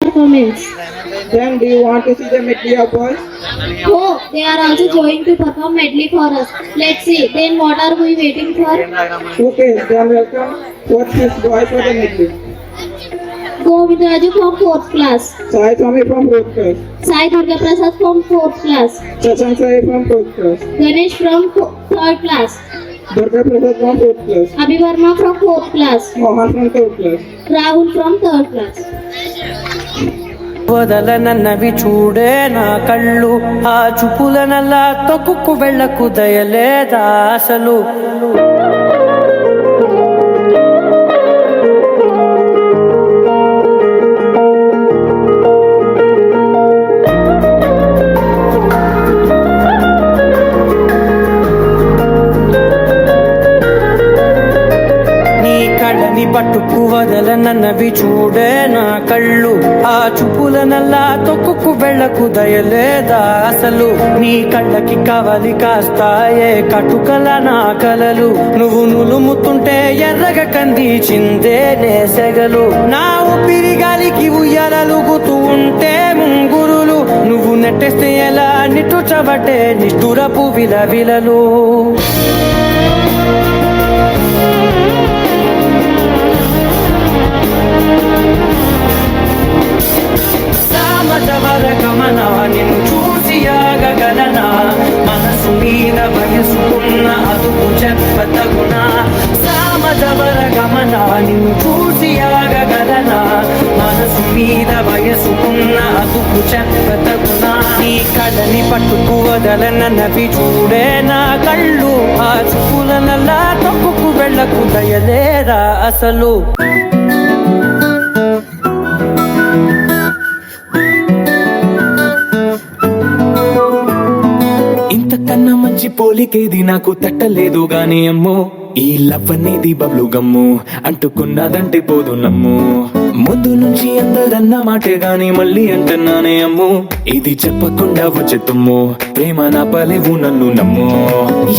performance. Then do you want to see the medley of boys? Oh, they are also going to perform medley for us. Let's see. Then what are we waiting for? Okay, then welcome. Fourth is boy for the medley. Govind Raju from 4th class. Sai Swami from 4th class. Sai Durga Prasad from 4th class. Sasan Sai from 4th class. Ganesh from 3rd class. Durga Prasad from 4th class. Abhivarma from 4th class. Mohan from 3rd class. Rahul from 3rd class. వదలనన్నవి చూడే నా కళ్ళు ఆ చూపులనల్లా తొక్కుకు వెళ్ళకు దయలేదా అసలు పట్టుకు వదలనన్నవి చూడే నా కళ్ళు ఆ చూపులనల్లా తొక్కుకు వెళ్ళకు దయలేదా అసలు నీ కళ్ళకి కవలి కాస్తాయే కటుకల నా కలలు నువ్వు నులుముతుంటే ఎర్రగ కందిచిందే నేసెగలు నా ఊపిరి గాలికి ఉయ్యాలలుగుతూ ఉంటే ముంగురులు నువ్వు నెట్టేస్తే ఎలా నిట్టుచబట్టే నిష్ఠురపు విలవిలలు సమజవర గమన నిన్ను చూసి ఆగగలనా మనసు మీద వయసుకున్న అదుపు చెప్పతగునా సమజవర గమన నిన్ను చూసి ఆగగలనా మనసు మీద వయసుకున్న అదుపు చెప్పతగునా నీ కళ్ళని పట్టుకు వదలనన్నవి చూడే నా కళ్ళు ఆ చూపులనల్లా తప్పుకు వెళ్ళకు దయలేరా అసలు ఇంతకన్నా మంచి పోలికేది నాకు తట్టలేదు గాని అమ్మో ఈ లవ్ అనేది బబ్లు గమ్ము అంటుకున్నదంటే పోదు నమ్ము ముందు నుంచి అందరన్న మాటే గాని మళ్ళీ అంటున్నానే అమ్ము ఇది చెప్పకుండా వచ్చేతుమ్ము ప్రేమ నా పలేవు నన్ను నమ్ము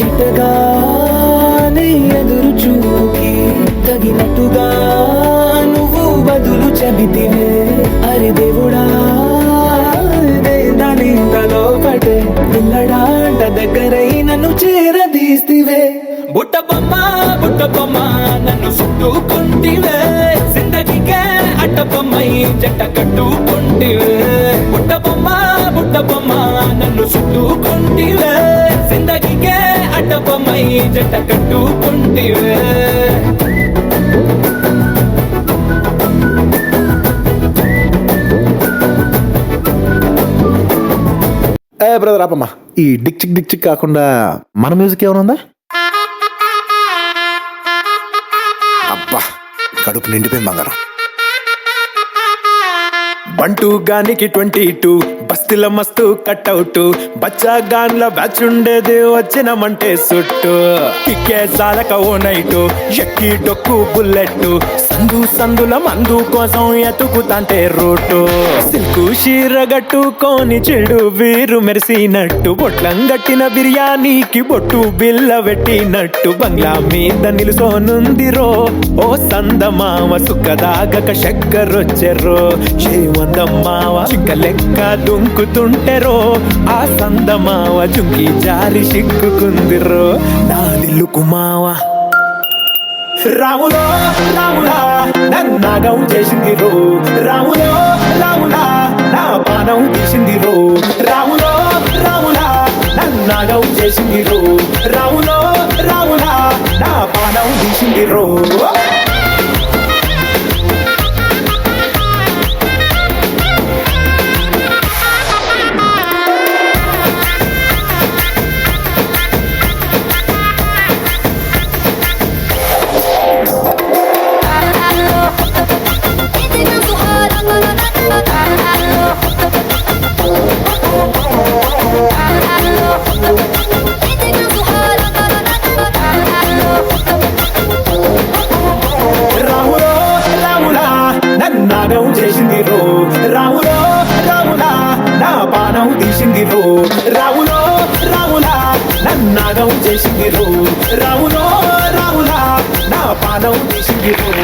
ఎటగానే ఎదురు చూకి తగినట్టుగా నువ్వు బదులు చెబితివే అరే దేవుడా దానిలో పడే పిల్లడాంట దగ్గరై నన్ను చేరదీస్తివే బుట్ట బొమ్మ నన్ను చుట్టుకుంటివే జిందగీకే అట్ట బొమ్మై జట్ట కట్టుకుంటివే బుట్ట బొమ్మ నన్ను చుట్టుకుంటివే జిందగీకే అట్ట బొమ్మై జట్ట కట్టుకుంటివే బ్రదర్ ఆపమ్మా ఈ డిక్ చిక్ కాకుండా మన మ్యూజిక్ ఏమైనా ఉందా అబ్బా కడుపు నిండిపోయింది బంగారం బంటూ గానికి 22 బస్తీల మస్తు కట్అవుట్ బచ్చా గాన్ల బ్యాచ్ ఉండేది వచ్చినమంటే సుట్టు కిక్కే సాలక ఓ నైటు ఎక్కి డొక్కు బుల్లెట్ సందుల మందు కోసం ఎతుకుతాంటే రూటు సిల్కు షీరగట్టుకొని చెడు వీరు మెరిసినట్టు బొట్లం గట్టిన బిర్యానీకి బొట్టు బిల్ల పెట్టినట్టు బంగ్లా మీద నిలుసోనుందిరో ఓ సందమామ సుక్కదాగక చక్కరొచ్చెర్రో చేమందమ్మావ చిక్క లెక్క దుంకుతుంటెరో ఆ సందమావ జుంకి జారి సిక్కుకుందిరో నా దిల్లుకు మావ రాములో రాములా నన్నాగం చేసింది రో రాములో రాములా నా పానం తీసింది రో రాములో రాములా నన్నాగం చేసింది రో రాములో రాములా నా పానం తీసింది రో చేసింది రో రాములో రాములా నా పానం తీసింది రో రాములో రాములా నన్నాగం చేసింది రో రాములో రాములా నా పానం తీసింది రో